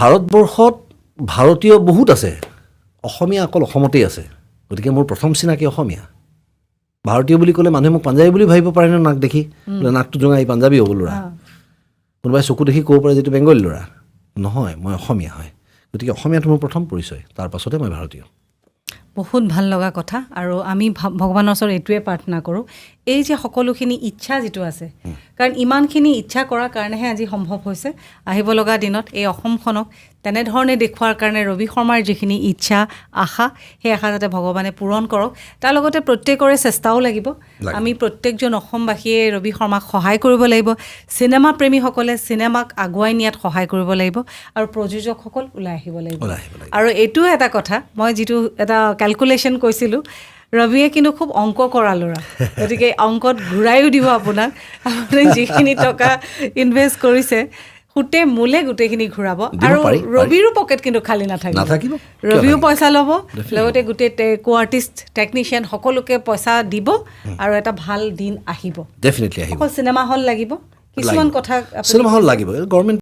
ভাৰতবৰ্ষত ভাৰতীয় বহুত আছে, অসমীয়া অকল অসমতেই আছে। গতিকে মোৰ প্ৰথম চিনাকি অসমীয়া। ভাৰতীয় বুলি ক'লে মানুহে মোক পাঞ্জাবী বুলি ভাবিব পাৰে ন, নাক দেখি বোলে নাকটো জোঙাই পাঞ্জাবী হ'ব ল'ৰা। কোনোবাই চকু দেখি ক'ব পাৰে যিটো বেংগলী ল'ৰা। নহয়, মই অসমীয়া হয়। গতিকে অসমীয়াটো মোৰ প্ৰথম পৰিচয়, তাৰ পাছতে মই ভাৰতীয়। বহুত ভাল লগা কথা। আৰু আমি ভগৱানৰ ওচৰত এইটোৱে প্ৰাৰ্থনা কৰোঁ, এই যে সকলোখিনি ইচ্ছা যিটো আছে, কাৰণ ইমানখিনি ইচ্ছা কৰাৰ কাৰণেহে আজি সম্ভৱ হৈছে আহিব লগা দিনত এই অসমখনক তেনেধৰণে দেখুওৱাৰ কাৰণে ৰবি শৰ্মাৰ যিখিনি ইচ্ছা আশা, সেই আশা যাতে ভগৱানে পূৰণ কৰক। তাৰ লগতে প্ৰত্যেকৰে চেষ্টাও লাগিব। আমি প্ৰত্যেকজন অসমবাসীয়ে ৰবি শৰ্মাক সহায় কৰিব লাগিব। চিনেমা প্ৰেমীসকলে চিনেমাক আগুৱাই নিয়াত সহায় কৰিব লাগিব, আৰু প্ৰযোজকসকল ওলাই আহিব লাগিব। আৰু এইটোও এটা কথা, মই যিটো এটা কেলকুলেশ্যন কৈছিলোঁ, ৰবিয়ে কিন্তু খুব অংক কৰা ল'ৰা। গতিকে অংকত ঘূৰাইও দিব আপোনাক। আপুনি যিখিনি টকা ইনভেষ্ট কৰিছে সুতে মূলে গোটেইখিনি ঘূৰাব। আৰু ৰবিৰো পকেট কিন্তু খালী নাথাকিব। ৰবিও পইচা ল'ব, লগতে গোটেই কো আৰ্টিষ্ট টেকনিচিয়ান সকলোকে পইচা দিব, আৰু এটা ভাল দিন আহিব। ডেফিনেটলি আহিব। অকল চিনেমা হল লাগিব, কিছুমান কথা চিনেমা হল লাগিব। গভৰ্ণমেণ্ট